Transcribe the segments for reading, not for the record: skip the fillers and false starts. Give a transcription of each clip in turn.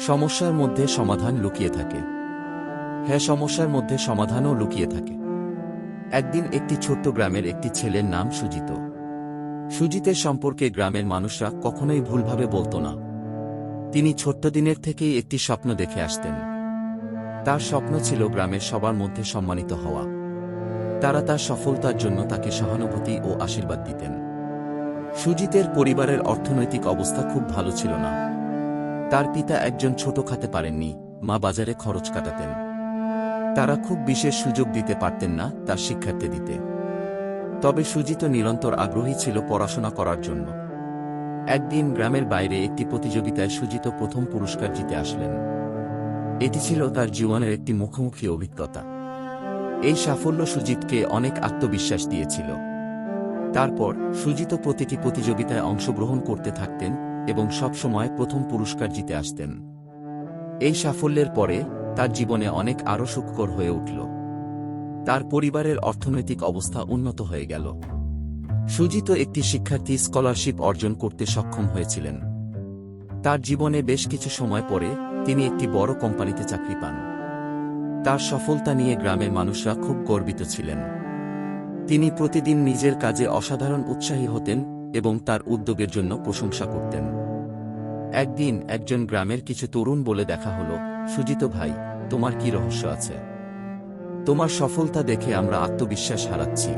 সমস্যার মধ্যে সমাধান লুকিয়ে থাকে। হ্যাঁ, সমস্যার মধ্যে সমাধানও লুকিয়ে থাকে। একদিন একটি ছোট্ট গ্রামের একটি ছেলের নাম সুজিত। সুজিতের সম্পর্কে গ্রামের মানুষরা কখনোই ভুলভাবে বলতো না। তিনি ছোট্ট দিনের থেকেই একটি স্বপ্ন দেখে আসতেন। তার স্বপ্ন ছিল গ্রামের সবার মধ্যে সম্মানিত হওয়া। তারা তার সফলতার জন্য তাকে সহানুভূতি ও আশীর্বাদ দিতেন। সুজিতের পরিবারের অর্থনৈতিক অবস্থা খুব ভালো ছিল না। তার পিতা একজন ছোট খাতে পারেননি, মা বাজারে খরচ কাটাতেন। তারা খুব বিশেষ সুযোগ দিতে পারতেন না তার শিক্ষার্থী দিতে। তবে সুজিত নিরন্তর আগ্রহী ছিল পড়াশোনা করার জন্য। একদিন গ্রামের বাইরে একটি প্রতিযোগিতায় সুজিত প্রথম পুরস্কার জিতে আসলেন। এটি ছিল তার জীবনের একটি মুখোমুখি অভিজ্ঞতা। এই সাফল্য সুজিতকে অনেক আত্মবিশ্বাস দিয়েছিল। তারপর সুজিত প্রতিটি প্রতিযোগিতায় অংশগ্রহণ করতে থাকতেন এবং সবসময় প্রথম পুরস্কার জিতে আসতেন। এই সাফল্যের পরে তার জীবনে অনেক আরও সুখকর হয়ে উঠল। তার পরিবারের অর্থনৈতিক অবস্থা উন্নত হয়ে গেল। সুজিত একটি শিক্ষার্থী স্কলারশিপ অর্জন করতে সক্ষম হয়েছিলেন। তার জীবনে বেশ কিছু সময় পরে তিনি একটি বড় কোম্পানিতে চাকরি পান। তার সফলতা নিয়ে গ্রামের মানুষরা খুব গর্বিত ছিলেন। তিনি প্রতিদিন নিজের কাজে অসাধারণ উৎসাহী হতেন এবং তার উদ্যোগের জন্য প্রশংসা করতেন। একদিন একজন গ্রামের কিছু তরুণ বলে দেখা হলো, সুজিত ভাই, তোমার কি রহস্য আছে? তোমার সফলতা দেখে আমরা আত্মবিশ্বাস হারাচ্ছি।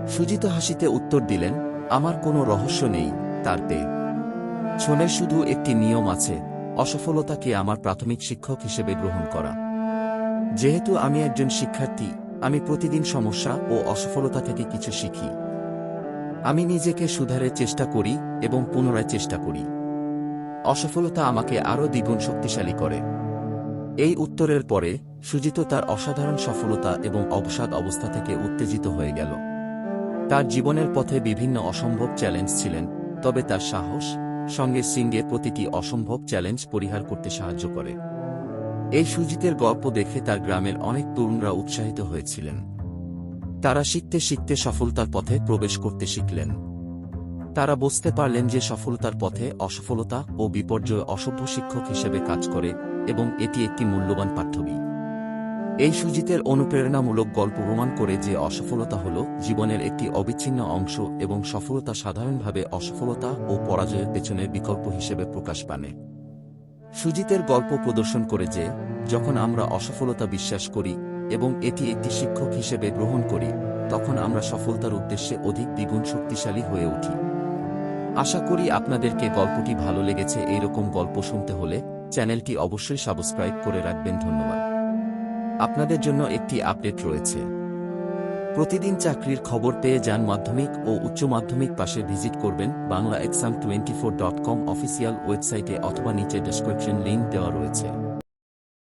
সুজিত হাসিতে উত্তর দিলেন, আমার কোনো রহস্য নেই, তার পেছনে শুধু একটি নিয়ম আছে, অসফলতাকে আমার প্রাথমিক শিক্ষক হিসেবে গ্রহণ করা। যেহেতু আমি একজন শিক্ষার্থী, আমি প্রতিদিন সমস্যা ও অসফলতা থেকে কিছু শিখি। আমি নিজেকে সুধারের চেষ্টা করি এবং পুনরায় চেষ্টা করি। অসফলতা আমাকে আরও দ্বিগুণ শক্তিশালী করে। এই উত্তরের পরে সুজিত তার অসাধারণ সফলতা এবং অবসাদ অবস্থা থেকে উত্তেজিত হয়ে গেল। তার জীবনের পথে বিভিন্ন অসম্ভব চ্যালেঞ্জ ছিলেন, তবে তার সাহস সঙ্গে সিংহে প্রতিটি অসম্ভব চ্যালেঞ্জ পরিহার করতে সাহায্য করে। এই সুজিতের গল্প দেখে তার গ্রামের অনেক তরুণরা উৎসাহিত হয়েছিলেন। তারা শিখতে শিখতে সফলতার পথে প্রবেশ করতে শিখলেন। তারা বুঝতে পারলেন যে সফলতার পথে অসফলতা ও বিপর্যয় অসভ্য শিক্ষক হিসেবে কাজ করে এবং এটি একটি মূল্যবান পাঠ্যবই। এই সুজিতের অনুপ্রেরণামূলক গল্প প্রমাণ করে যে অসফলতা হল জীবনের একটি অবিচ্ছিন্ন অংশ এবং সফলতা সাধারণভাবে অসফলতা ও পরাজয়ের পেছনের বিকল্প হিসেবে প্রকাশ পায়। সুজিতের গল্প প্রদর্শন করে যে যখন আমরা অসফলতা বিশ্বাস করি এবং এটি একটি শিক্ষক হিসেবে গ্রহণ করি, তখন আমরা সফলতার উদ্দেশ্যে অধিক দ্বিগুণ শক্তিশালী হয়ে উঠি। আশা করি আপনাদেরকে গল্পটি ভালো লেগেছে। এইরকম গল্প শুনতে হলে চ্যানেলটি অবশ্যই সাবস্ক্রাইব করে রাখবেন। ধন্যবাদ। আপনাদের জন্য একটি আপডেট রয়েছে। প্রতিদিন চাকরির খবর পেয়ে যান মাধ্যমিক ও উচ্চ মাধ্যমিক পাশে ভিজিট করবেন banglaexam24.com অফিসিয়াল ওয়েবসাইটে অথবা নিচে ডেসক্রিপশন লিংক দেওয়া রয়েছে।